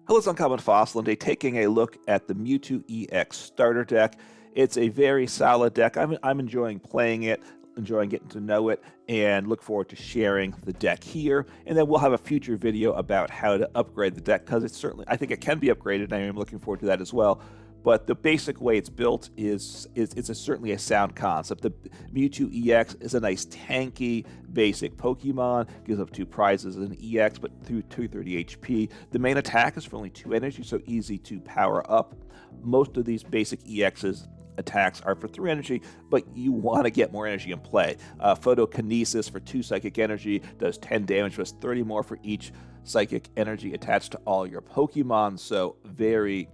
Hello, it's Uncommon Fossil, and today taking a look at the Mewtwo EX starter deck. It's a very solid deck. I'm enjoying playing it, enjoying getting to know it, and look forward to sharing the deck here. And then we'll have a future video about how to upgrade the deck, because I think it can be upgraded, and I am looking forward to that as well. But the basic way it's built is certainly a sound concept. The Mewtwo EX is a nice tanky, basic Pokemon. Gives up 2 prizes as an EX, but through 230 HP. The main attack is for only 2 energy, so easy to power up. Most of these basic EX's attacks are for 3 energy, but you want to get more energy in play. Photokinesis for 2 psychic energy does 10 damage, plus 30 more for each psychic energy attached to all your Pokemon. So very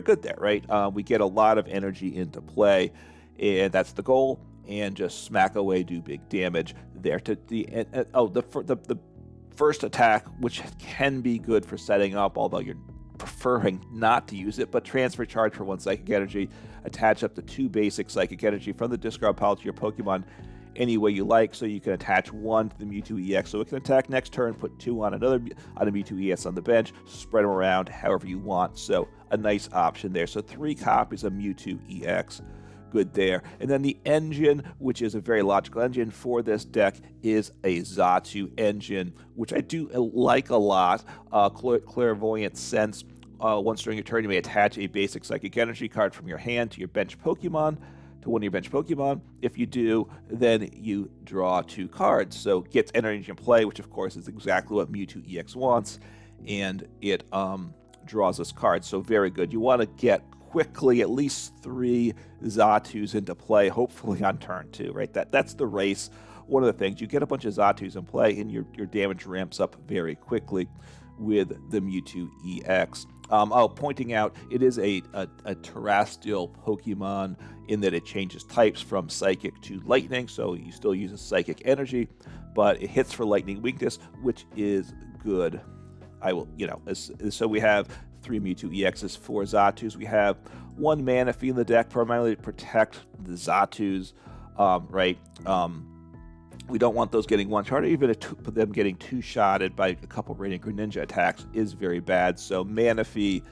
good there, right? We get a lot of energy into play, and that's the goal. And just smack away, do big damage there. The first attack, which can be good for setting up, although you're preferring not to use it, but transfer charge for 1 psychic energy, attach up to 2 basic psychic energy from the discard pile to your Pokemon any way you like, so you can attach 1 to the Mewtwo EX, so it can attack next turn, put 2 on a Mewtwo EX on the bench, spread them around however you want. So a nice option there. So 3 copies of Mewtwo EX, good there. And then the engine, which is a very logical engine for this deck, is a Zatu engine, which I do like a lot. Clairvoyant Sense. Once during your turn, you may attach a basic psychic energy card from your hand to your bench Pokemon. To one of your bench Pokemon. If you do, then you draw 2 cards. So gets energy in play, which of course is exactly what Mewtwo EX wants, and it draws us cards. So very good. You want to get quickly at least 3 Zatus into play, hopefully on turn 2, right? That's the race. One of the things, you get a bunch of Zatus in play, and your damage ramps up very quickly with the Mewtwo EX. Pointing out, it is a terrestrial Pokemon in that it changes types from Psychic to Lightning, so you still use a Psychic energy, but it hits for Lightning weakness, which is good. So we have 3 Mewtwo EXs, 4 Zatus. We have 1 Manaphy in the deck, primarily to protect the Zatus, right? We don't want those getting 1-shot, or even them getting 2-shotted by a couple Radiant Greninja attacks is very bad. So Manaphy,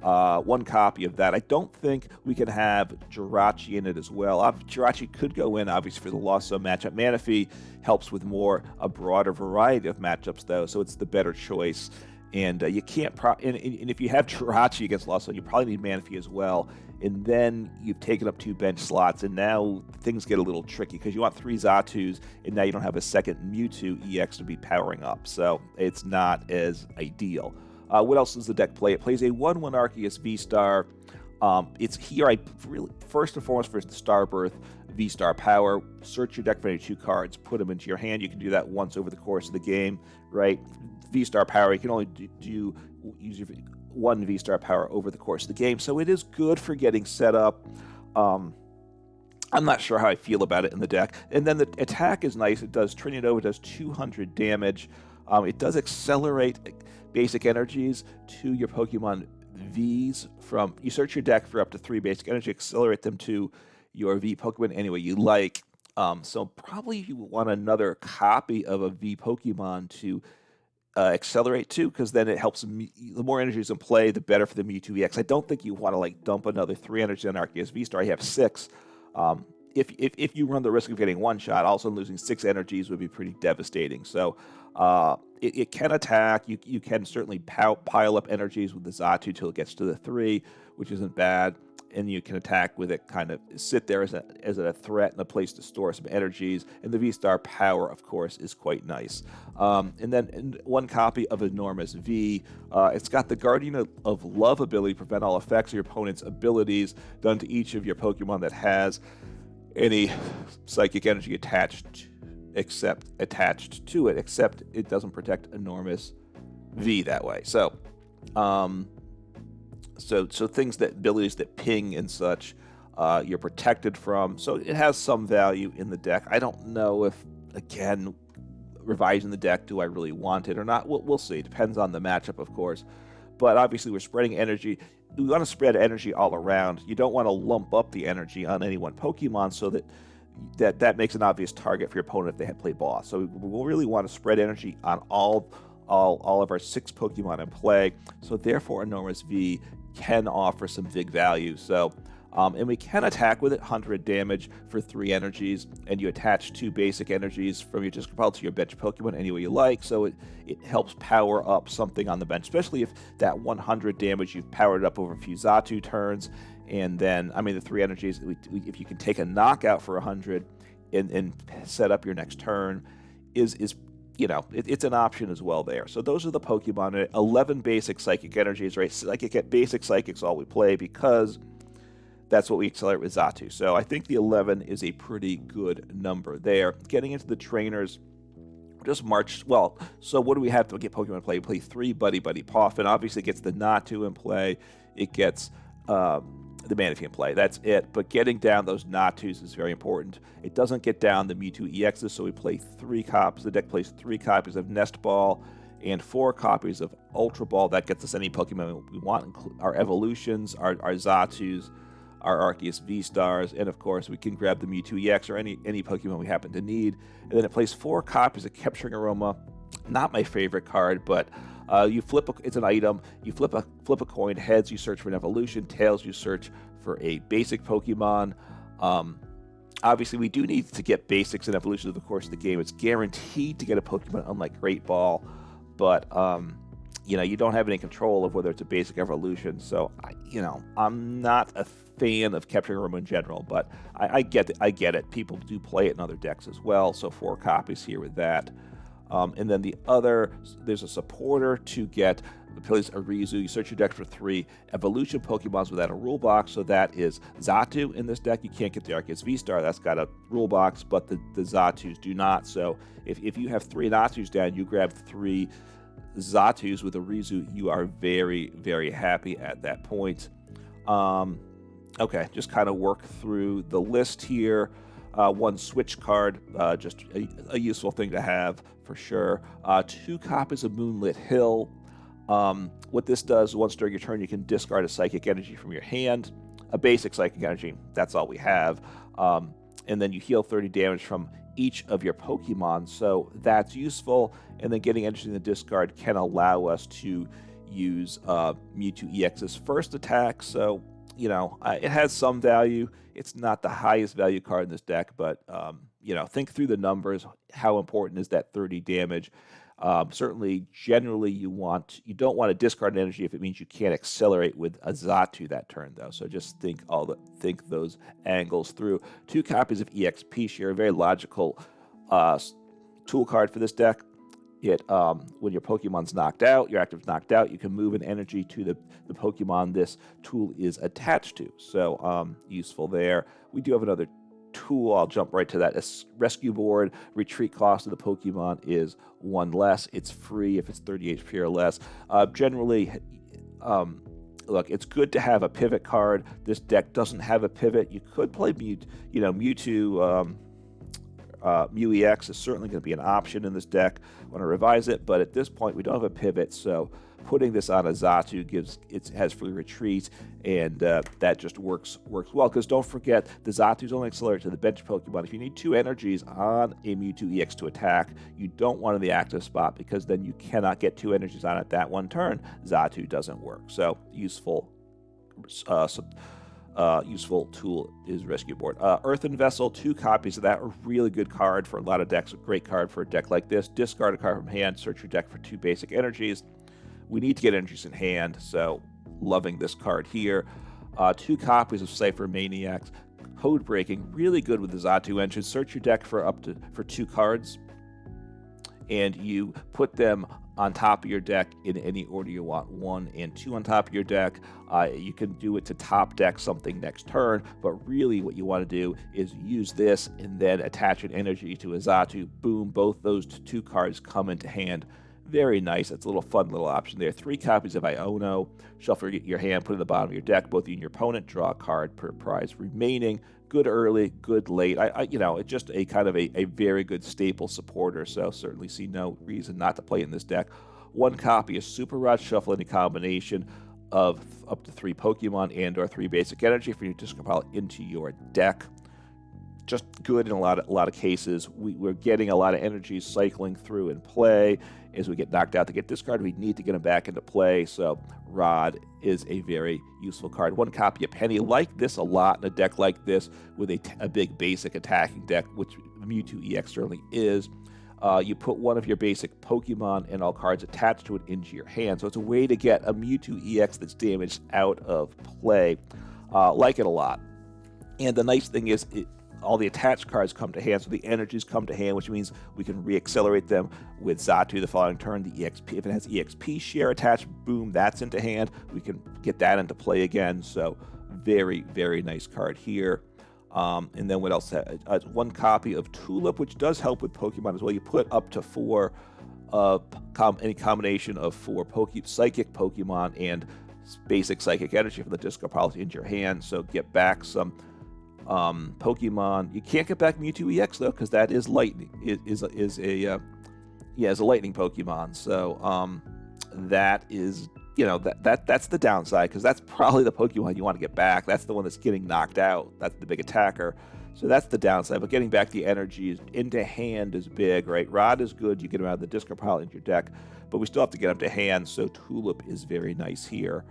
1 copy of that. I don't think we can have Jirachi in it as well. Jirachi could go in, obviously, for the Lost Zone matchup. Manaphy helps with a broader variety of matchups, though, so it's the better choice. And you can't, and if you have Jirachi against Lost Zone, you probably need Manaphy as well. And then you've taken up 2 bench slots, and now things get a little tricky because you want 3 Zatus, and now you don't have a second Mewtwo EX to be powering up. So it's not as ideal. What else does the deck play? It plays a 1/1 Arceus V-Star. It's here, first and foremost, for the Starbirth V-Star power. Search your deck for any 2 cards, put them into your hand. You can do that once over the course of the game, right? V-Star power, you can only use your 1 V-Star power over the course of the game, so it is good for getting set up. I'm not sure how I feel about it in the deck. And then the attack is nice. It does Trinidad, does 200 damage. It does accelerate basic energies to your Pokemon Vs. You search your deck for up to 3 basic energy, accelerate them to your V Pokemon any way you like. So probably you want another copy of a V Pokemon to accelerate too, because then it helps. The more energy is in play, the better for the Mewtwo EX. I don't think you want to dump another 3 energy on Arceus V-Star. You have 6. If you run the risk of getting 1-shot, also losing 6 energies would be pretty devastating. So it can attack. You can certainly pile up energies with the Zatu till it gets to the 3, which isn't bad. And you can attack with it, kind of sit there as a threat and a place to store some energies. And the V-Star power, of course, is quite nice. And then 1 copy of Enamorus V. It's got the Guardian of Love ability, prevent all effects of your opponent's abilities done to each of your Pokemon that has any psychic energy attached to it, except it doesn't protect Enamorus V that way. So things abilities that ping and such, you're protected from. So it has some value in the deck. I don't know if, again, revising the deck, do I really want it or not? We'll see. It depends on the matchup, of course. But obviously, we're spreading energy. We want to spread energy all around. You don't want to lump up the energy on any one Pokemon so that makes an obvious target for your opponent if they had played boss. So we really want to spread energy on all all of our 6 Pokemon in play. So therefore, Enamorus V can offer some big value. So, and we can attack with it 100 damage for 3 energies, and you attach 2 basic energies from your discard pile to your bench Pokemon any way you like. So it helps power up something on the bench, especially if that 100 damage you've powered up over a few Zatu turns. And then, I mean, the 3 energies, if you can take a knockout for 100 and set up your next turn, is you know, it's an option as well there. So those are the Pokemon. 11 basic psychic energies, right? Basic psychic's all we play because that's what we accelerate with Zatu. So I think the 11 is a pretty good number there. Getting into the trainers, just march. Well, so what do we have to get Pokemon in play? We play 3 Buddy-Buddy Poffin. Obviously, it gets the Natu in play. It gets the Manaphy in play. That's it. But getting down those Natus is very important. It doesn't get down the Mewtwo EXs, so we play 3 copies. The deck plays 3 copies of Nest Ball and 4 copies of Ultra Ball. That gets us any Pokemon we want. Our evolutions, our Zatus, our Arceus V-Stars, and of course we can grab the Mewtwo EX or any Pokemon we happen to need. And then it plays 4 copies of Capturing Aroma. Not my favorite card, but you flip it's an item. You flip a coin. Heads, you search for an evolution. Tails, you search for a basic Pokemon. Obviously, we do need to get basics and evolutions over the course of the game. It's guaranteed to get a Pokemon, unlike Great Ball, but you know, you don't have any control of whether it's a basic evolution. So, I'm not a fan of Capturing Aroma in general, but I get it. People do play it in other decks as well. So 4 copies here with that. And then there's a supporter to get, plays Arezu. You search your deck for 3 evolution Pokemons without a rule box. So that is Zatu in this deck. You can't get the Arceus V-Star. That's got a rule box, but the Zatus do not. So if you have 3 Natus down, you grab 3 Zatus with Arezu, you are very, very happy at that point. Okay, just kind of work through the list here. 1 switch card, just a useful thing to have for sure. 2 copies of Moonlit Hill. What this does, once during your turn, you can discard a psychic energy from your hand, a basic psychic energy. That's all we have. And then you heal 30 damage from each of your Pokemon, so that's useful. And then getting energy in the discard can allow us to use Mewtwo EX's first attack. So, it has some value. It's not the highest value card in this deck, but, think through the numbers. How important is that 30 damage? Certainly, generally, you don't want to discard an energy if it means you can't accelerate with a Zatu that turn, though. So just think those angles through. 2 copies of EXP share, a very logical tool card for this deck. When your Pokemon's knocked out, your active's knocked out, you can move an energy to the Pokemon this tool is attached to. So useful there. We do have another tool. I'll jump right to that. A Rescue Board. Retreat cost of the Pokemon is 1 less. It's free if it's 30 HP or less. Generally, look, it's good to have a pivot card. This deck doesn't have a pivot. You could play Mewtwo. Mew EX is certainly going to be an option in this deck. I want to revise it, but at this point we don't have a pivot, so putting this on a Zatu has free retreat, and that just works well, because don't forget, the Zatu's only accelerate to the bench Pokemon. If you need 2 energies on a Mewtwo EX to attack, you don't want it in the active spot, because then you cannot get 2 energies on it that one turn. Zatu doesn't work. So useful tool is Rescue Board. Earthen Vessel, 2 copies of that. A really good card for a lot of decks. A great card for a deck like this. Discard a card from hand. Search your deck for 2 basic energies. We need to get energies in hand, so loving this card here. 2 copies of Ciphermaniac. Codebreaking, really good with the Zatu engine. Search your deck for 2 cards, and you put them on top of your deck in any order you want. 1 and 2 on top of your deck. You can do it to top deck something next turn, but really what you want to do is use this and then attach an energy to a Zatu. Boom, both those 2 cards come into hand. Very nice. It's a little fun little option there. 3 copies of Iono. Shuffle your hand, put it in the bottom of your deck. Both you and your opponent draw a card per prize remaining. Good early, good late. It's just a kind of a very good staple supporter, so certainly see no reason not to play it in this deck. 1 copy of Super Rod. Shuffle any combination of up to 3 Pokemon and or 3 basic energy for your discard pile into your deck. just good in a lot of cases. We're getting a lot of energy cycling through in play. As we get knocked out to get discarded, we need to get them back into play. So Rod is a very useful card. One copy of Penny, like this a lot in a deck like this with a big basic attacking deck, which Mewtwo EX certainly is. You put one of your basic Pokemon and all cards attached to it into your hand. So it's a way to get a Mewtwo EX that's damaged out of play. Like it a lot. And the nice thing is, all the attached cards come to hand, so the energies come to hand, which means we can re-accelerate them with Zatu the following turn. The EXP, if it has EXP share attached, boom, that's into hand. We can get that into play again. So very, very nice card here. And then what else? One copy of Tulip, which does help with Pokemon as well. You put up to 4 any combination of 4 psychic Pokemon and basic psychic energy from the discard pile into your hand. So get back some Pokemon. You can't get back Mewtwo EX though, because that is lightning. It is a lightning Pokemon. So that is, you know, that's the downside, because that's probably the Pokemon you want to get back. That's the one that's getting knocked out. That's the big attacker. So that's the downside. But getting back the energy into hand is big, right? Rod is good. You get him out of the discard pile into your deck, but we still have to get him to hand. So Tulip is very nice here.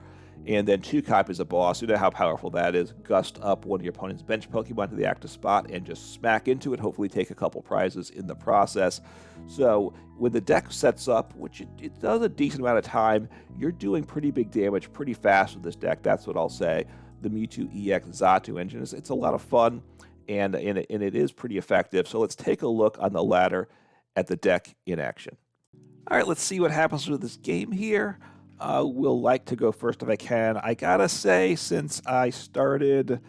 And then 2 copies of Boss. You know how powerful that is. Gust up one of your opponent's bench Pokemon to the active spot and just smack into it. Hopefully take a couple prizes in the process. So when the deck sets up, which it does a decent amount of time, you're doing pretty big damage pretty fast with this deck. That's what I'll say. The Mewtwo EX Zatu engine it's a lot of fun, and it is pretty effective. So let's take a look on the ladder at the deck in action. All right, let's see what happens with this game here. Will like to go first if I can. I gotta say, since I started,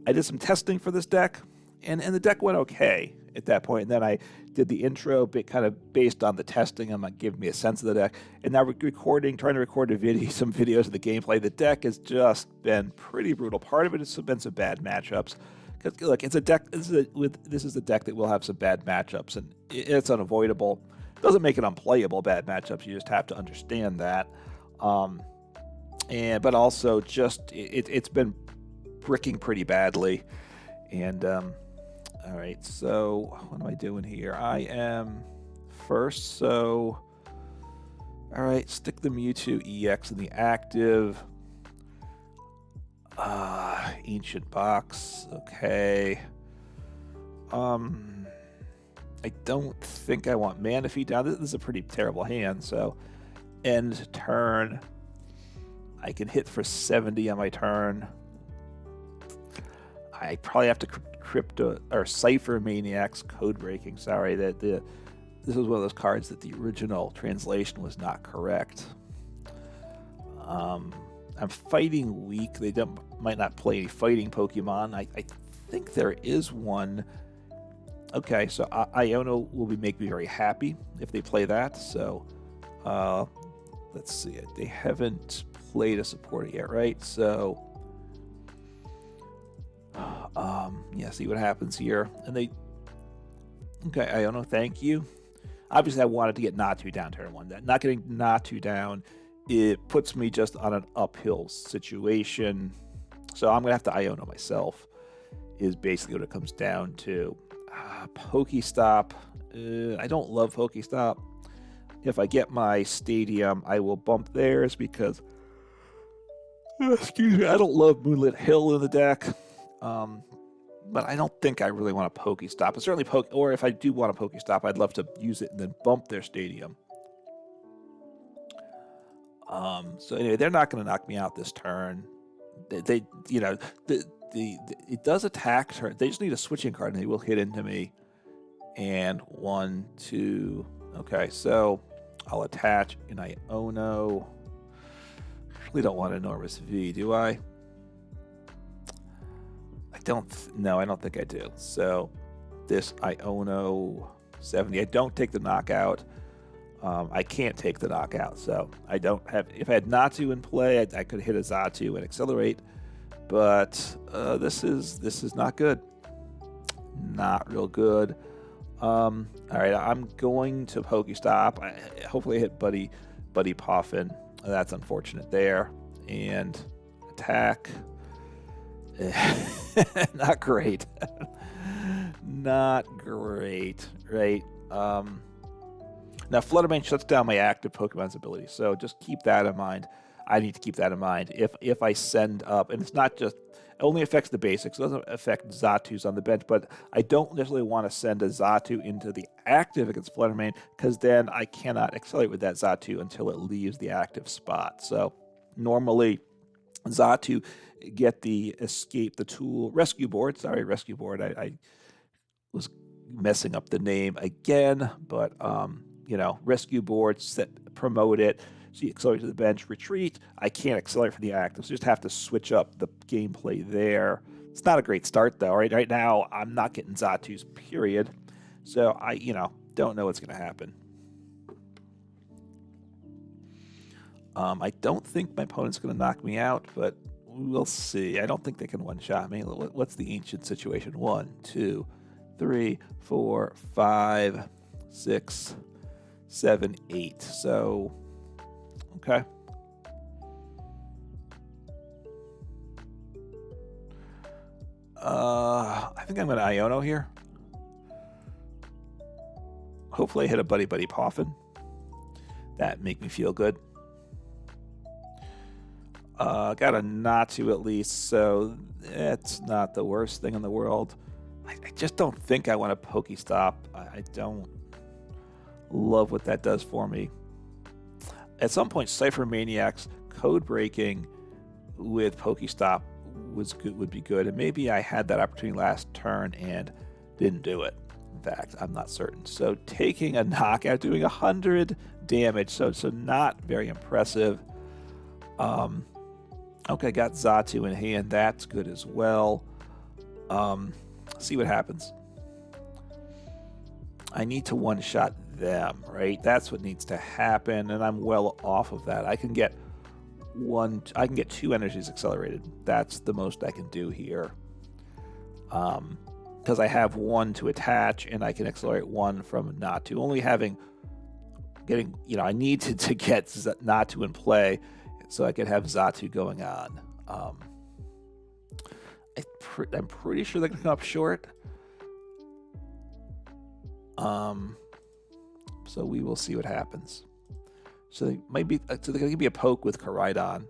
I did some testing for this deck, and the deck went okay at that point. And then I did the intro, kind of based on the testing. I'm like, give me a sense of the deck. And now we're trying to record some videos of the gameplay. The deck has just been pretty brutal. Part of it has been some bad matchups. Because look, it's a deck. This is the deck that will have some bad matchups, and it's unavoidable. Doesn't make it unplayable. Bad matchups. You just have to understand that. But also just it's been bricking pretty badly. And all right, so what am I doing here? I am first, so all right, stick the Mewtwo EX in the active. Ancient box, okay. I don't think I want Manaphy down. This is a pretty terrible hand, so end turn. I can hit for 70 on my turn. I probably have to Ciphermaniac's Codebreaking. Sorry, this is one of those cards that the original translation was not correct. I'm fighting weak. They might not play any fighting Pokemon. I think there is one. Okay, so Iono will make me very happy if they play that. So let's see it. They haven't played a supporter yet, right? So yeah, see what happens here. And they, okay, Iono, thank you. Obviously, I wanted to get Natu down turn 1. Not getting Natu down, it puts me just on an uphill situation. So I'm gonna have to Iono myself. Is basically what it comes down to. Pokestop. I don't love Pokestop. If I get my Stadium, I will bump theirs because, excuse me, I don't love Moonlit Hill in the deck. But I don't think I really want a Pokestop. But certainly, or if I do want a Pokestop, I'd love to use it and then bump their Stadium. So anyway, they're not going to knock me out this turn. It does attack turn. They just need a switching card, and they will hit into me. And 1, 2. Okay, so I'll attach an Iono. Really don't want Enamorus V, do I? I don't think I do. So this Iono 70. I don't take the knockout. I can't take the knockout, so I don't have. If I had Natu in play, I could hit a Zatu and accelerate. But this is not good. Not real good. All right, I'm going to Pokestop. Hopefully I hit Buddy-Buddy Poffin. That's unfortunate there. And attack. Not great. not great, right? Now, Flutter Mane shuts down my active Pokemon's ability, so just keep that in mind. I need to keep that in mind. If I send up, and it's not just, it only affects the basics, it doesn't affect Zatus on the bench, but I don't necessarily want to send a Zatu into the active against Flutter Mane, because then I cannot accelerate with that Zatu until it leaves the active spot. So normally, Zatu get the escape the tool rescue board. Sorry, rescue board. I was messing up the name again, but you know, rescue board, promote it. So you accelerate to the bench, retreat. I can't accelerate for the active, so you just have to switch up the gameplay there. It's not a great start though. Right now, I'm not getting Zatus, period. So I, you know, don't know what's going to happen. I don't think my opponent's going to knock me out, but we'll see. I don't think they can one-shot me. What's the ancient situation? 1, 2, 3, 4, 5, 6, 7, 8. So, okay. I think I'm going to Iono here. Hopefully I hit a Buddy-Buddy Poffin. That make me feel good. Got a Natu at least, so it's not the worst thing in the world. I just don't think I want a Pokestop. I don't love what that does for me. At some point, Ciphermaniac's Codebreaking with Pokestop would be good, and maybe I had that opportunity last turn and didn't do it. In fact, I'm not certain. So taking a knockout, doing 100 damage, so not very impressive. Okay, got Zatu in hand. That's good as well. See what happens. I need to one-shot them, right? That's what needs to happen, and I'm well off of that. I can get 2 energies accelerated. That's the most I can do here. Because I have 1 to attach, and I can accelerate 1 from Natu. Only getting, you know, I need to get Natu in play so I could have Zatu going on. I'm pretty sure they're going to come up short. So we will see what happens. So they might be, so they're going to give me a poke with Koraidon,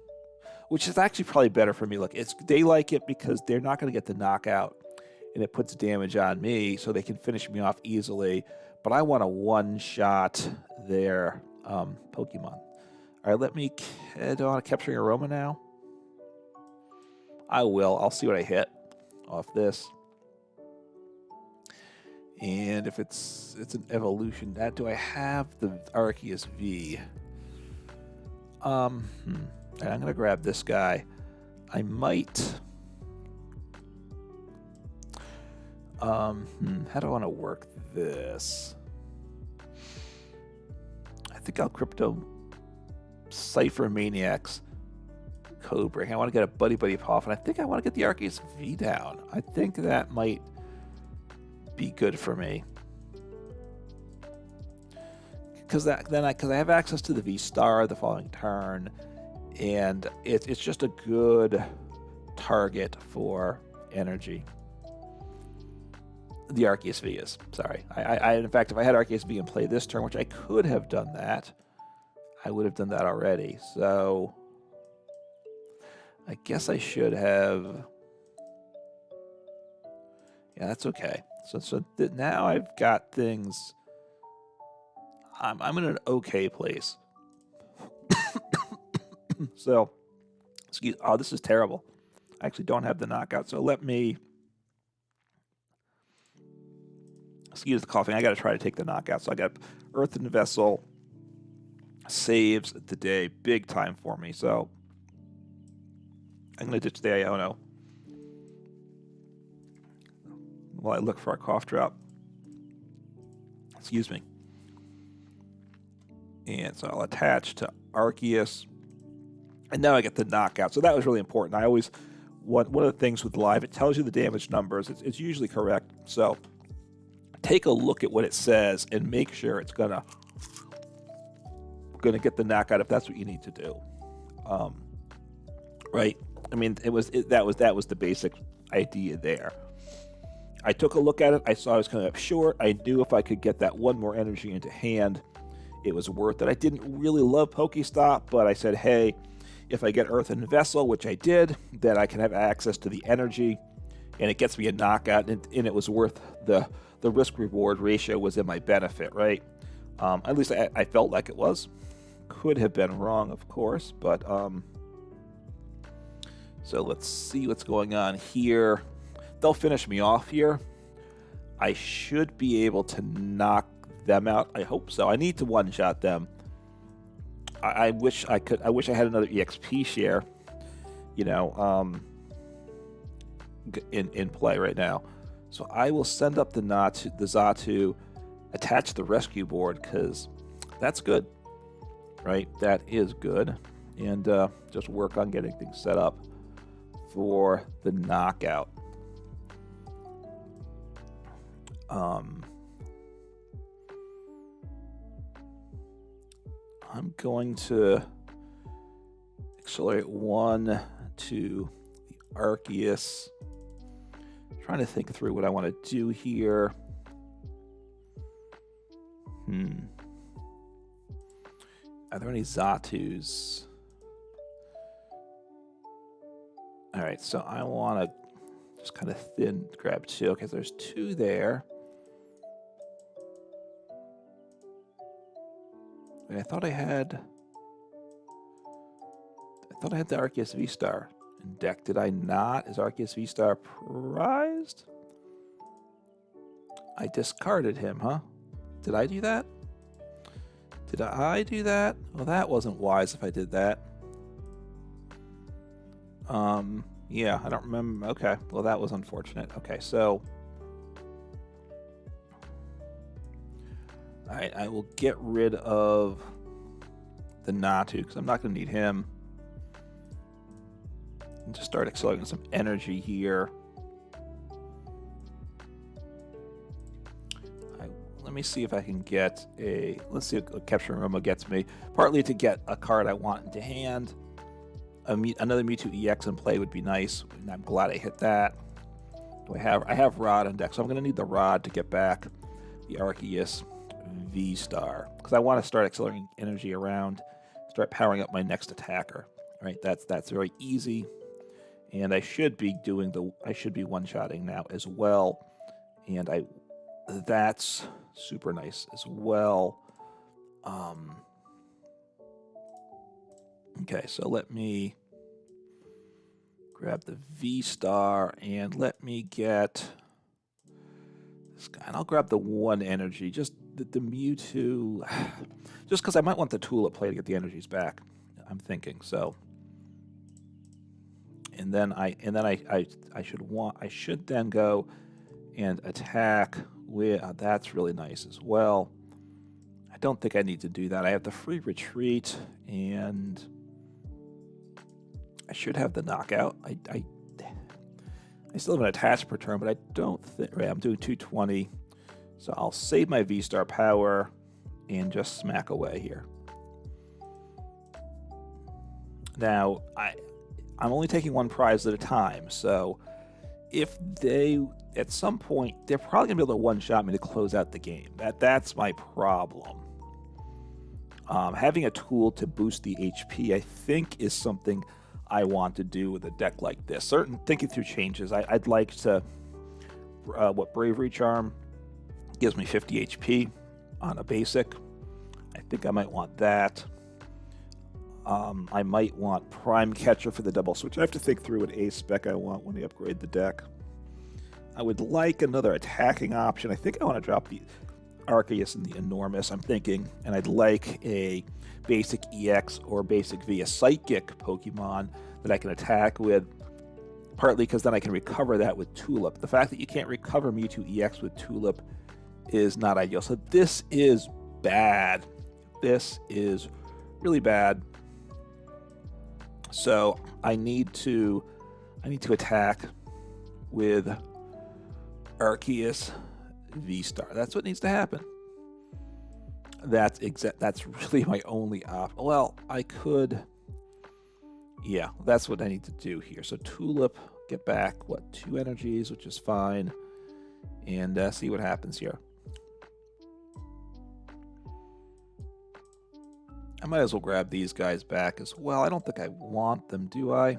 which is actually probably better for me. Look, they like it because they're not going to get the knockout, and it puts damage on me, so they can finish me off easily. But I want to one-shot their Pokemon. All right, let me head on Capturing Aroma now. I will. I'll see what I hit off this. And if it's an evolution, do I have the Arceus V? I'm going to grab this guy. I might... how do I want to work this? I think I'll Crypto Ciphermaniac's Codebreaking. I want to get a Buddy-Buddy Poffin. I think I want to get the Arceus V down. I think that might be good for me. Because I have access to the V-Star the following turn, and it's just a good target for energy. The Arceus V is. Sorry. I in fact, if I had Arceus V in play this turn, which I could have done that, I would have done that already. So I guess I should have. Yeah, that's okay. So now I've got things. I'm in an okay place. So, oh, this is terrible. I actually don't have the knockout. So let me. Excuse the coughing. I got to try to take the knockout. So I got Earthen Vessel saves the day big time for me. So I'm going to ditch the Iono while I look for a cough drop. Excuse me. And so I'll attach to Arceus. And now I get the knockout. So that was really important. I always, one of the things with live, it tells you the damage numbers. It's usually correct. So take a look at what it says and make sure it's gonna get the knockout if that's what you need to do. Right? I mean, that was the basic idea there. I took a look at it. I saw I was coming up short. I knew if I could get that one more energy into hand, it was worth it. I didn't really love Pokestop, but I said, hey, if I get Earthen Vessel, which I did, then I can have access to the energy, and it gets me a knockout, and it was worth the risk-reward ratio was in my benefit, right? At least I felt like it was. Could have been wrong, of course, but so let's see what's going on here. They'll finish me off here. I should be able to knock them out. I hope so. I need to one-shot them. I wish I could. I wish I had another EXP share, you know, in play right now. So I will send up the Zatu, attach the rescue board, because that's good, right? That is good, and just work on getting things set up for the knockout. I'm going to accelerate 1 to the Arceus. Trying to think through what I want to do here. Are there any Zatus? All right, so I want to just kind of grab 2. Okay, so there's 2 there. I thought I had the Arceus V-Star in deck. Did I not? Is Arceus V-Star prized? I discarded him, huh? Did I do that? Did I do that? Well, that wasn't wise if I did that. Yeah, I don't remember. Okay, well, that was unfortunate. Okay, so all right, I will get rid of the Natu because I'm not going to need him. And just start accelerating some energy here. Let me see if I can get a. Let's see what Capturing Aroma gets me. Partly to get a card I want into hand. Another Mewtwo EX in play would be nice. And I'm glad I hit that. Do I have Rod on deck, so I'm going to need the Rod to get back the Arceus V-Star, because I want to start accelerating energy around, start powering up my next attacker. Right, that's very easy, and I should be one-shotting now as well, and that's super nice as well. Okay, so let me grab the V-Star and let me get this guy, and I'll grab the 1 energy, just the Mewtwo, just because I might want the Tulip play to get the energies back. I'm thinking so, and then I should then go and attack with. That's really nice as well. I don't think I need to do that. I have the free retreat, and I should have the knockout. I still have an attach per turn, but I don't think. Right, I'm doing 220, so I'll save my V-Star power and just smack away here. Now, I'm only taking 1 prize at a time, so if they, at some point, they're probably going to be able to one-shot me to close out the game. That's my problem. Having a tool to boost the HP, I think, is something I want to do with a deck like this. Thinking through changes, I'd like to, Bravery Charm gives me 50 HP on a basic. I think I might want that. I might want Prime Catcher for the double switch. I have to think through what ace spec I want when I upgrade the deck. I would like another attacking option. I think I want to drop the Arceus and the Enormous, I'm thinking, and I'd like a Basic EX or Basic V, a Psychic Pokemon that I can attack with, partly because then I can recover that with Tulip. The fact that you can't recover Mewtwo EX with Tulip is not ideal. So this is bad. This is really bad. So I need to attack with Arceus V-Star. That's what needs to happen. That's really my only option. Well, I could. Yeah, that's what I need to do here. So Tulip, get back 2 energies, which is fine, and see what happens here. I might as well grab these guys back as well. I don't think I want them, do I?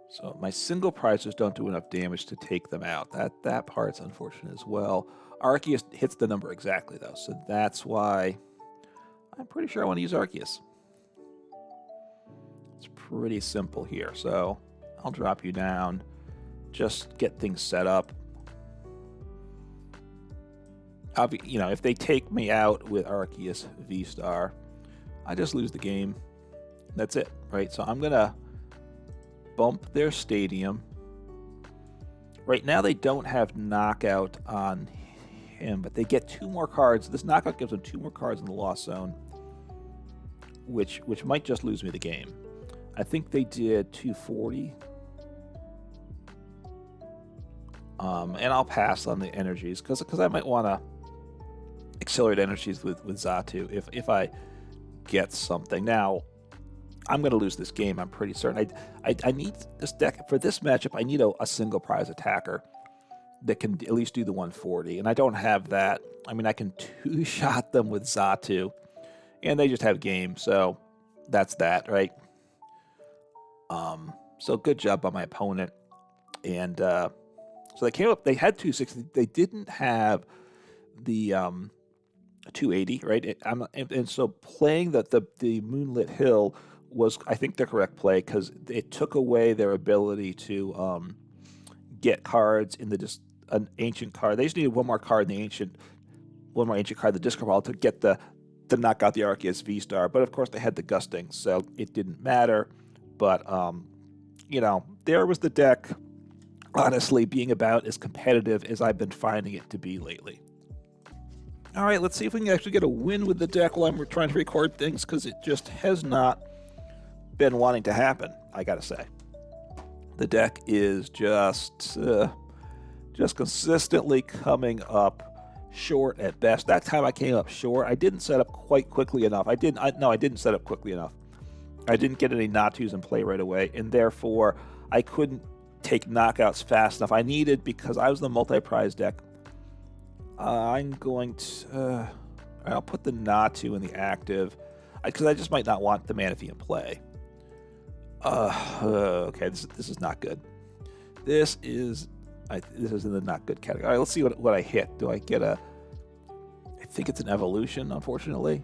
So my single prizes don't do enough damage to take them out. That part's unfortunate as well. Arceus hits the number exactly, though, so that's why I'm pretty sure I want to use Arceus. It's pretty simple here, so I'll drop you down. Just get things set up. You know, if they take me out with Arceus V-Star, I just lose the game. That's it, right? So I'm going to bump their stadium. Right now they don't have knockout on him, but they get 2 more cards. This knockout gives them 2 more cards in the lost zone, which might just lose me the game. I think they did 240. And I'll pass on the energies because I might want to accelerate energies with Zatu if I get something. Now, I'm going to lose this game, I'm pretty certain. I need this deck. For this matchup, I need a single prize attacker that can at least do the 140, and I don't have that. I mean, I can 2-shot them with Zatu, and they just have game, so that's that, right? So good job by my opponent. And so they came up, they had 260. They didn't have the 280, right? And so playing the Moonlit Hill was, I think, the correct play because it took away their ability to get cards in an ancient card. They just needed one more card in the one more ancient card, the discard ball, to get to knock out the Arceus V-Star. But of course, they had the gusting, so it didn't matter. But you know, there was the deck. Honestly, being about as competitive as I've been finding it to be lately. All right, let's see if we can actually get a win with the deck while I'm trying to record things, because it just has not been wanting to happen, I gotta say. The deck is just consistently coming up short at best. That time I came up short. I didn't set up quite quickly enough. I didn't set up quickly enough. I didn't get any Natus in play right away, and therefore I couldn't take knockouts fast enough. I needed, because I was the multi-prize deck, I'm going to... I'll put the Natu in the active, because I just might not want the Manaphy in play. Okay, this is not good. This is in the not good category. All right, let's see what I hit. Do I get a... I think it's an evolution, unfortunately.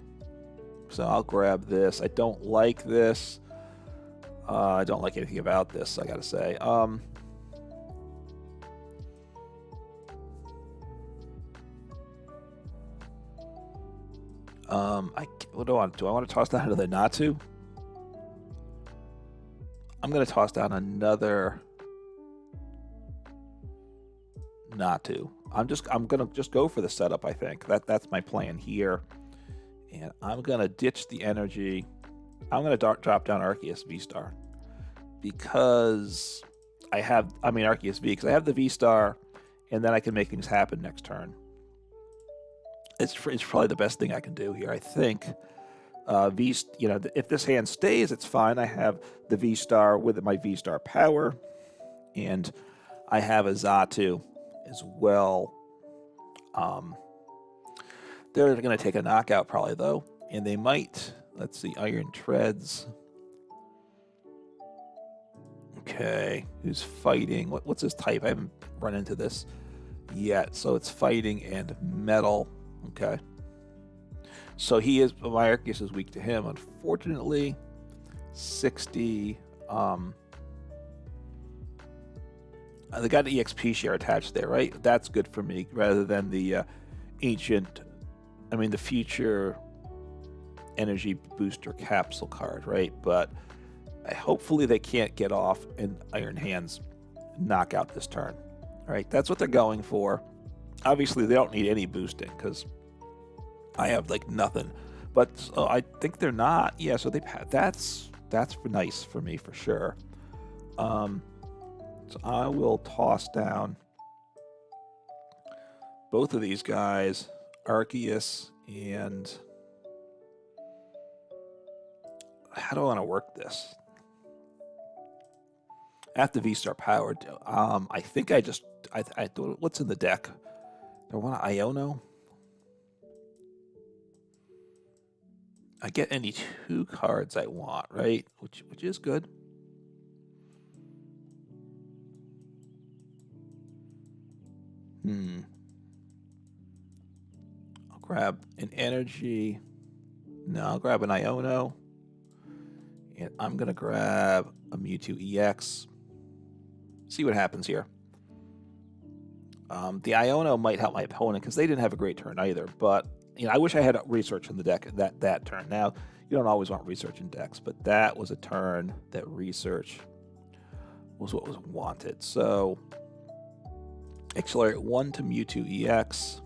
So I'll grab this. I don't like this. I don't like anything about this, I gotta say. What do I want? Do I want to toss down another Natu? I'm gonna toss down another Natu. I'm gonna just go for the setup. I think that's my plan here, and I'm gonna ditch the energy. I'm going to drop down Arceus V-Star because Arceus V, because I have the V-Star, and then I can make things happen next turn. It's probably the best thing I can do here, I think. If this hand stays, it's fine. I have the V-Star with my V-Star power, and I have a Zatu as well. They're going to take a knockout probably, though, and they might... Let's see, Iron Treads. Okay, who's fighting? What's his type? I haven't run into this yet. So it's fighting and metal. Okay. So my Arceus is weak to him, unfortunately. 60. They got an EXP share attached there, right? That's good for me, rather than the the future energy booster capsule card, right? But hopefully they can't get off an Iron Hands knockout this turn. All right, that's what they're going for. Obviously, they don't need any boosting because I have like nothing. But I think they're not. Yeah, so that's nice for me for sure. So I will toss down both of these guys, Arceus and how do I want to work this? After V-Star powered, I think I thought, what's in the deck? Do I want an Iono? I get any 2 cards I want, right? Which is good. I'll grab an energy. No, I'll grab an Iono. And I'm going to grab a Mewtwo EX. See what happens here. The Iono might help my opponent because they didn't have a great turn either. But you know, I wish I had research in the deck that turn. Now, you don't always want research in decks, but that was a turn that research was what was wanted. So, accelerate 1 to Mewtwo EX.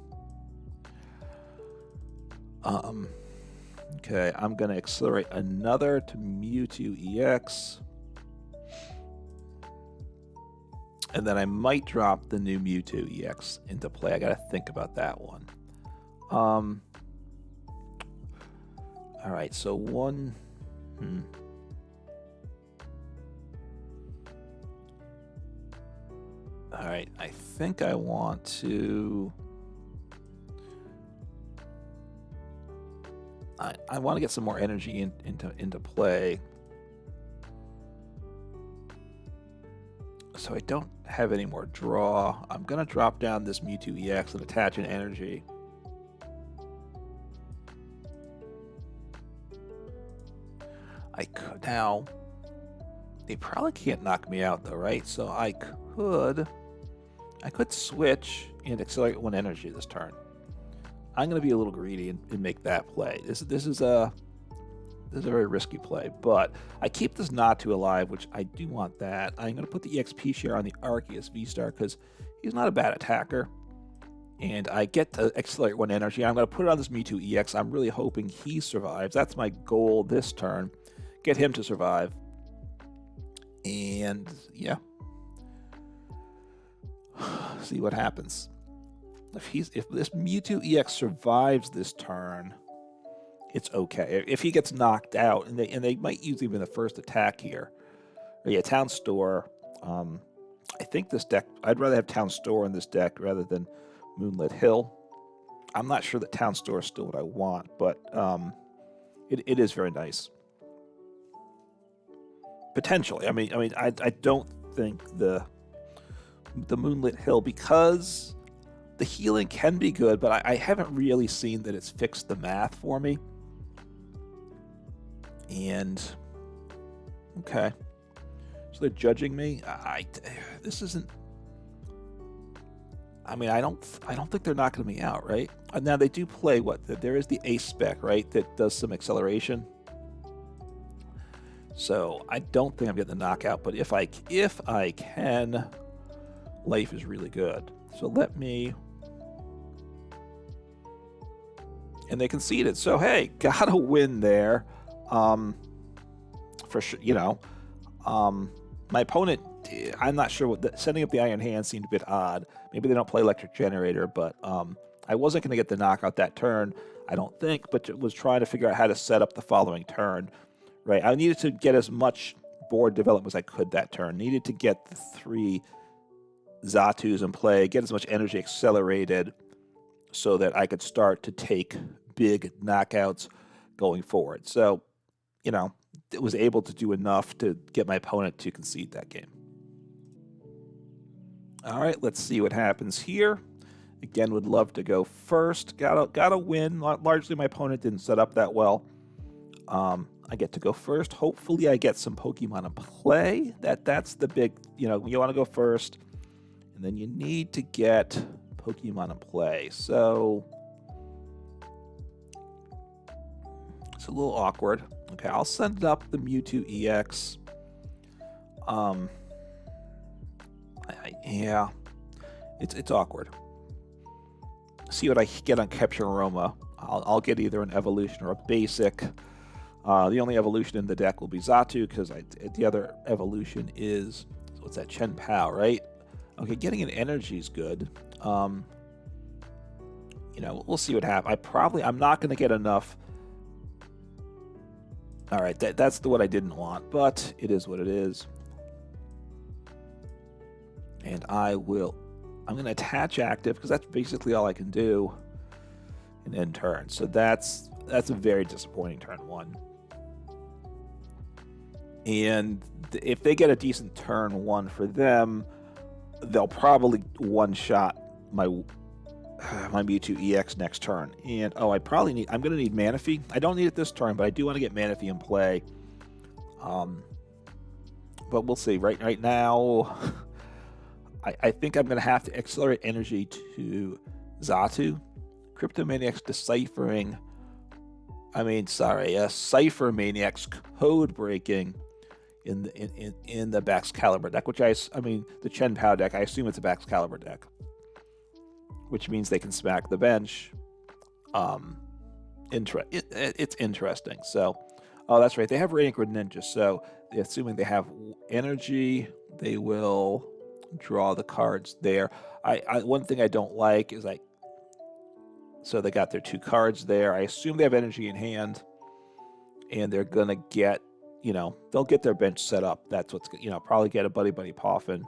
Okay, I'm going to accelerate another to Mewtwo EX. And then I might drop the new Mewtwo EX into play. I got to think about that one. All right, so one... All right, I think I want to... I want to get some more energy into play. So I don't have any more draw. I'm going to drop down this Mewtwo EX and attach an energy. I could now... They probably can't knock me out though, right? So I could switch and accelerate 1 energy this turn. I'm going to be a little greedy and make that play. This is a very risky play, but I keep this Natu alive, which I do want that. I'm going to put the EXP share on the Arceus V-Star because he's not a bad attacker. And I get to accelerate 1 energy. I'm going to put it on this Mewtwo EX. I'm really hoping he survives. That's my goal this turn. Get him to survive. And, yeah. See what happens. If this Mewtwo EX survives this turn, it's okay. If he gets knocked out, and they might use even the first attack here. Or yeah, Town Store. I think this deck, I'd rather have Town Store in this deck rather than Moonlit Hill. I'm not sure that Town Store is still what I want, but it is very nice. Potentially. I mean, I don't think the Moonlit Hill, because the healing can be good, but I haven't really seen that it's fixed the math for me. And okay, so they're judging me. This isn't. I mean, I don't think they're knocking me out, right? Now they do play what? There is the Ace spec, right? That does some acceleration. So I don't think I'm getting the knockout, but if I can, life is really good. So let me. And they conceded. So hey, got a win there. For sure, you know. My opponent, I'm not sure what setting up the Iron Hand seemed a bit odd. Maybe they don't play Electric Generator, but I wasn't going to get the knockout that turn, I don't think, but was trying to figure out how to set up the following turn. Right, I needed to get as much board development as I could that turn. Needed to get the 3 Zatus in play, get as much energy accelerated so that I could start to take big knockouts going forward. So, you know, it was able to do enough to get my opponent to concede that game. All right, let's see what happens here. Again, would love to go first. Got a win. Largely, my opponent didn't set up that well. I get to go first. Hopefully, I get some Pokemon in play. That's the big, you know, you want to go first, and then you need to get Pokemon in play. So it's a little awkward. Okay, I'll send up the Mewtwo EX. Yeah, it's awkward. See what I get on Capturing Aroma. I'll get either an evolution or a basic. The only evolution in the deck will be Zatu, because the other evolution is, what's that, Chen Pao, right? Okay, getting an energy is good. You know, we'll see what happens. I'm not going to get enough All right, that's the what I didn't want, but it is what it is. And I'm going to attach active because that's basically all I can do and end turn. So that's a very disappointing turn 1. And if they get a decent turn 1 for them, they'll probably one-shot my Mewtwo EX next turn. And I'm going to need Manaphy. I don't need it this turn, but I do want to get Manaphy in play. But we'll see. Right now, I think I'm going to have to accelerate energy to Zatu. Cryptomaniac's deciphering. Ciphermaniac's Codebreaking in the Baxcalibur deck, which the Chen Pao deck. I assume it's a Baxcalibur deck, which means they can smack the bench. It's interesting. So, that's right. They have Radiant Grid Ninja, so assuming they have energy, they will draw the cards there. One thing I don't like is so they got their 2 cards there. I assume they have energy in hand, and they're gonna get, they'll get their bench set up. That's what's, probably get a Buddy-Buddy Poffin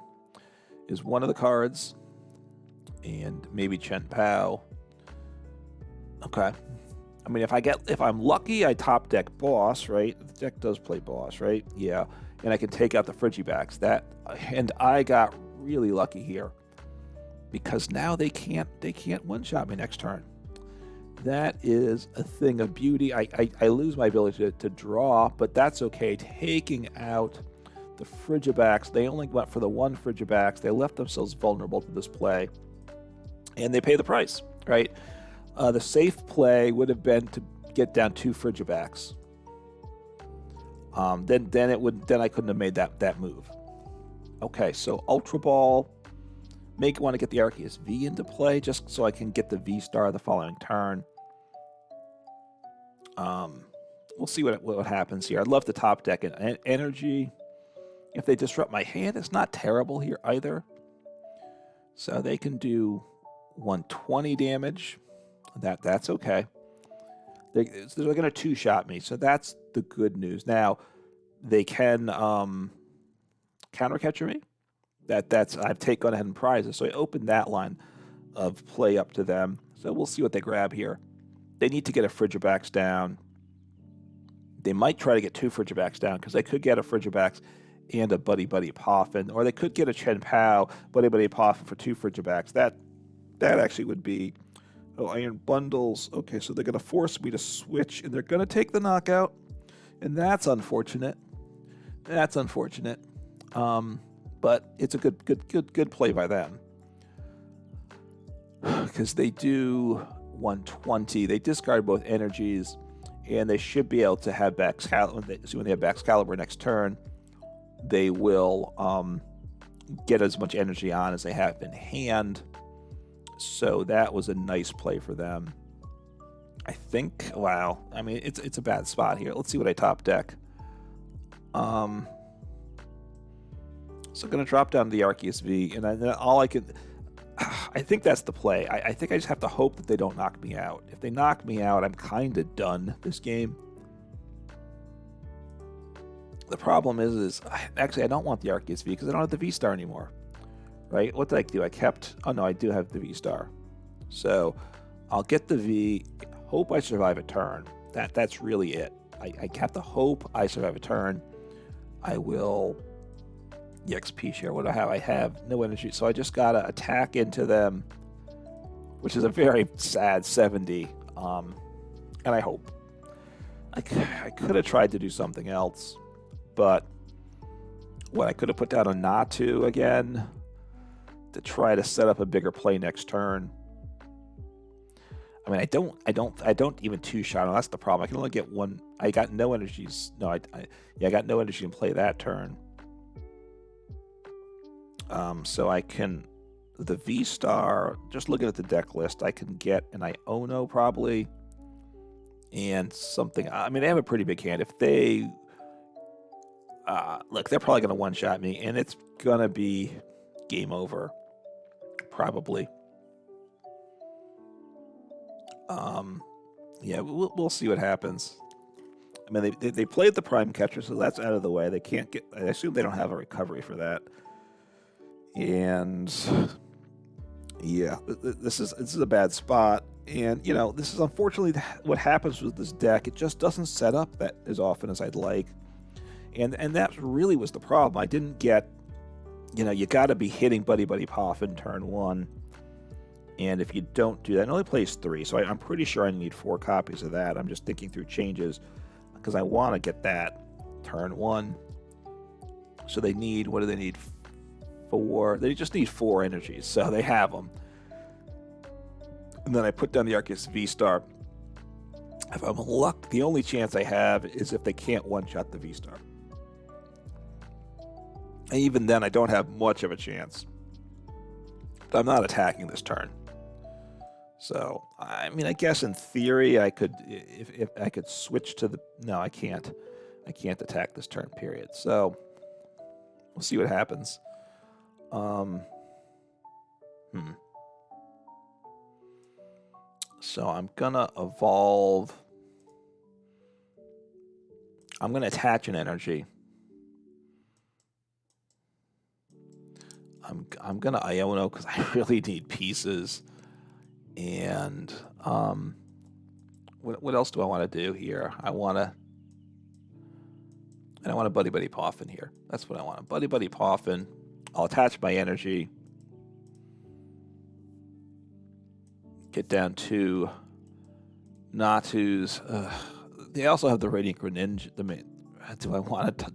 is one of the cards, and maybe Chen Pao. Okay. If I'm lucky, I top deck Boss, right? The deck does play Boss, right? Yeah. And I can take out the Frigibacks. And I got really lucky here because now they can't one-shot me next turn. That is a thing of beauty. I lose my ability to draw, but that's okay. Taking out the Frigibacks, they only went for the 1 Frigibacks. They left themselves vulnerable to this play, and they pay the price, right? The safe play would have been to get down 2 Frigibacks. Then I couldn't have made that move. Okay, so Ultra Ball. Want to get the Arceus V into play just so I can get the V-Star the following turn. We'll see what happens here. I'd love to top deck an energy. If they disrupt my hand, it's not terrible here either. So they can do 120 damage. That's okay. They're going to 2-shot me, so that's the good news. Now, they can counter-catcher me. I've gone ahead and prizes, so I opened that line of play up to them. So we'll see what they grab here. They need to get a Frigibacks down. They might try to get 2 Frigibacks down because they could get a Frigibacks and a Buddy-Buddy Poffin, or they could get a Chen Pao Buddy-Buddy Poffin for 2 Frigibacks. That actually would be Iron Bundles. Okay, so they're going to force me to switch, and they're going to take the knockout, and that's unfortunate. That's unfortunate. But it's a good play by them because they do 120. They discard both energies, and they should be able to have Baxcalibur. When they have Baxcalibur next turn, they will get as much energy on as they have in hand. So that was a nice play for them. I think. Wow. It's a bad spot here. Let's see what I top deck. So I'm going to drop down the Arceus V, and then all I could... I think that's the play. I think I just have to hope that they don't knock me out. If they knock me out, I'm kind of done this game. The problem is actually I don't want the Arceus V because I don't have the V-Star anymore. Right? What did I do? I kept... Oh, no, I do have the V-Star. So I'll get the V, hope I survive a turn. That's really it. I have to hope I survive a turn. I will... EXP share. What do I have? I have no energy, so I just gotta attack into them, which is a very sad 70. And I hope. I could have tried to do something else, but I could have put down a Natu again to try to set up a bigger play next turn. I don't even 2-shot him. That's the problem. I can only get 1. I got no energies. No, I got no energy to play that turn. So I can, the V-Star, just looking at the deck list, I can get an Iono probably, and something. They have a pretty big hand. If they, look, they're probably going to one-shot me, and it's going to be game over, probably. Yeah, we'll see what happens. I mean, they played the Prime Catcher, so that's out of the way. They can't get... I assume they don't have a recovery for that. And... yeah, this is a bad spot. And, you know, this is unfortunately what happens with this deck. It just doesn't set up that as often as I'd like. And that really was the problem. I didn't get... you know, you got to be hitting Buddy-Buddy Poffin turn 1. And if you don't do that, it only plays 3, so I'm pretty sure I need 4 copies of that. I'm just thinking through changes because I want to get that turn 1. So they need, what do they need? 4. They just need 4 energies, so they have them. And then I put down the Arceus V-Star. If I'm lucky, the only chance I have is if they can't one-shot the V-Star. And even then, I don't have much of a chance. But I'm not attacking this turn. So, I mean, I guess in theory, I could, if I could switch to the... no, I can't. I can't attack this turn, period. So, we'll see what happens. So, I'm gonna evolve. I'm gonna attach an energy. I'm gonna Iono because I really need pieces. And what else do I want to do here? I want a Buddy-Buddy Poffin here. That's what I want. A Buddy-Buddy Poffin. I'll attach my energy. Get down to Natu's. They also have the Radiant Greninja. Do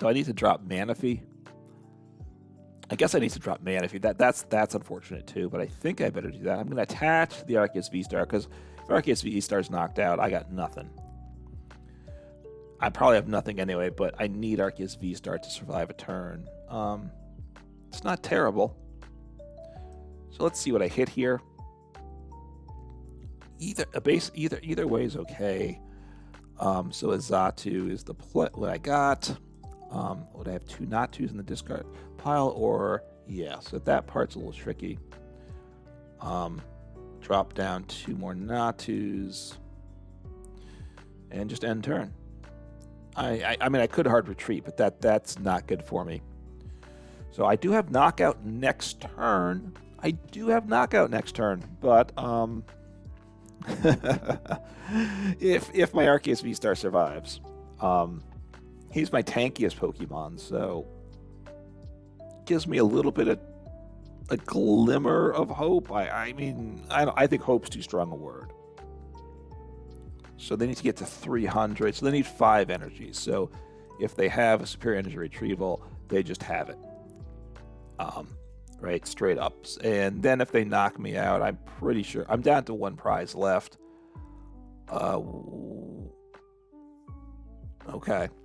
I need to drop Manaphy? I guess I need to drop Manaphy. That's unfortunate too, but I think I better do that. I'm going to attach the Arceus V-Star because if Arceus V-Star's knocked out, I got nothing. I probably have nothing anyway, but I need Arceus V-Star to survive a turn. It's not terrible. So let's see what I hit here. Either way is okay. So a Zatu is what I got. Would I have 2 Natus in the discard pile? Or, yeah, so that part's a little tricky. Drop down 2 more Natus. And just end turn. I mean, I could hard retreat, but that's not good for me. So I do have knockout next turn. But, if my Arceus V-Star survives, he's my tankiest Pokemon, so gives me a little bit of a glimmer of hope. I think hope's too strong a word. So they need to get to 300. So they need 5 energies. So if they have a superior energy retrieval, they just have it. Right, straight up. And then if they knock me out, I'm pretty sure I'm down to 1 prize left. Okay.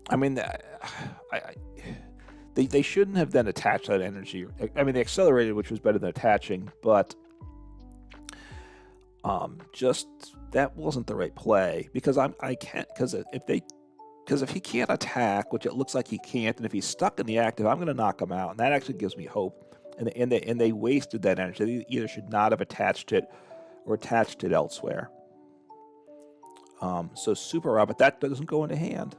I mean, they shouldn't have then attached that energy. I mean, they accelerated, which was better than attaching, but just that wasn't the right play because if he can't attack, which it looks like he can't, and if he's stuck in the active, I'm going to knock him out, and that actually gives me hope. And they wasted that energy. They either should not have attached it or attached it elsewhere. So Super Rod, but that doesn't go into hand.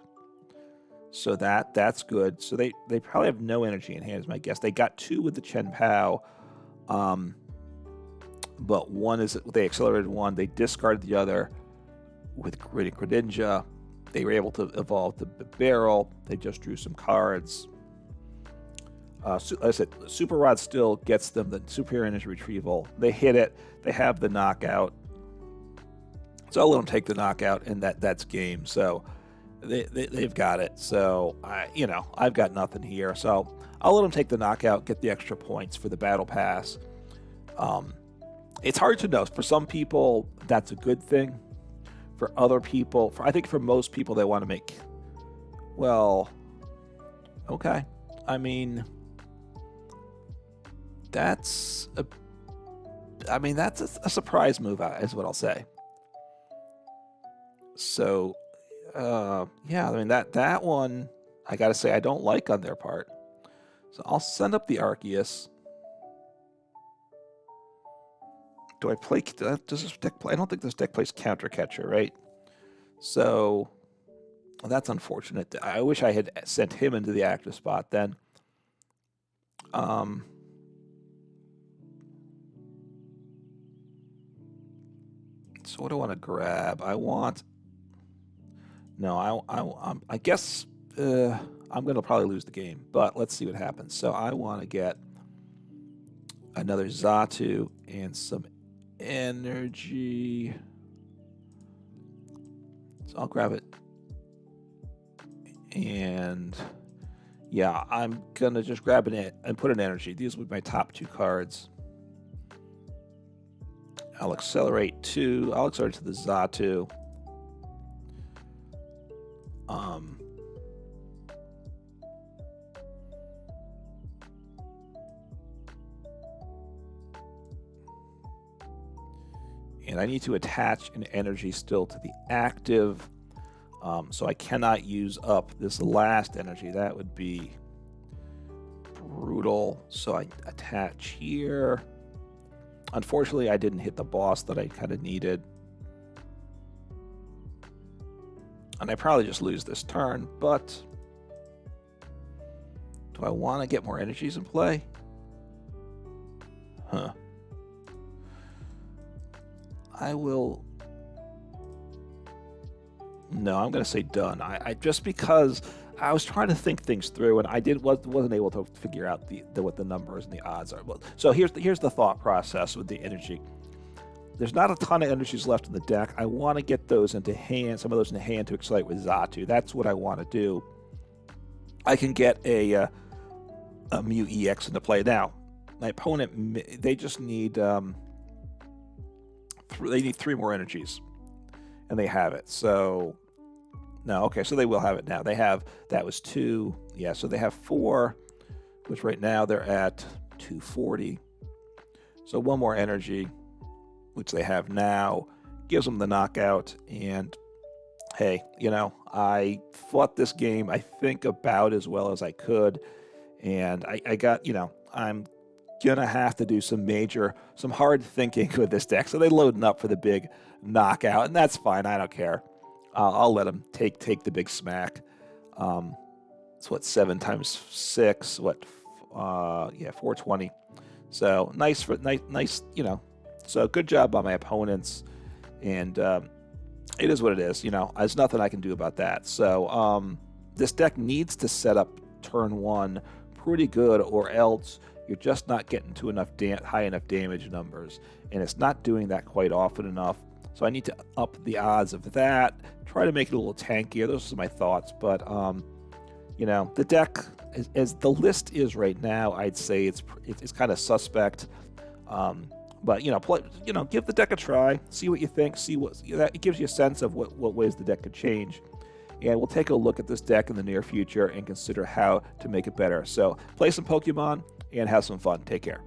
So that's good. So they probably have no energy in hand, is my guess. They got 2 with the Chen Pao, but one is they accelerated 1. They discarded the other with Radiant Greninja. They were able to evolve the barrel. They just drew some cards. Like I said, Super Rod still gets them the superior energy retrieval. They hit it. They have the knockout. So I'll let them take the knockout, and that's game. So they've got it. So I've got nothing here. So I'll let them take the knockout, get the extra points for the battle pass. It's hard to know. For some people, that's a good thing. For other people, I think for most people, they want to make. Well, okay. I mean. That's a surprise move, is what I'll say. So, yeah, I mean, that one, I gotta say, I don't like on their part. So I'll send up the Arceus. Do I play, does this deck play? I don't think this deck plays Counter Catcher, right? So, Well, that's unfortunate. I wish I had sent him into the active spot then. So what do I want to grab? I want... No, I guess I'm going to probably lose the game, but let's see what happens. So I want to get another Zatu and some energy. So I'll grab it. And yeah, I'm going to just grab it and put an energy. These will be my top 2 cards. I'll accelerate to the Zatu. And I need to attach an energy still to the active, so I cannot use up this last energy. That would be brutal. So I attach here. Unfortunately, I didn't hit the boss that I kind of needed. And I probably just lose this turn, but do I want to get more energies in play? Huh. I will... No, I'm going to say done. I just because I was trying to think things through, and I wasn't able to figure out what the numbers and the odds are. So here's the thought process with the energy. There's not a ton of energies left in the deck. I want to get those into hand, some of those into hand to accelerate with Zatu. That's what I want to do. I can get a Mew EX into play now. My opponent, they just need they need 3 more energies, and they have it. So no, okay, so they will have it now. They have, that was 2, yeah. So they have 4, which right now they're at 240. So 1 more energy, which they have now, gives them the knockout. And hey, you know, I fought this game, I think, about as well as I could. And I got, you know, I'm gonna have to do some hard thinking with this deck. So they're loading up for the big knockout, and that's fine. I don't care. I'll let them take the big smack. It's what, 7 times 6? What? Yeah, 420. So nice, you know. So good job by my opponents, and it is what it is. You know, there's nothing I can do about that. So this deck needs to set up turn 1 pretty good, or else you're just not getting to enough high enough damage numbers, and it's not doing that quite often enough. So I need to up the odds of that, try to make it a little tankier. Those are my thoughts. But you know, the deck, as the list is right now, I'd say it's kind of suspect. But you know, give the deck a try, see what you think, see what it gives you a sense of what ways the deck could change. And we'll take a look at this deck in the near future and consider how to make it better. So play some Pokemon and have some fun. Take care.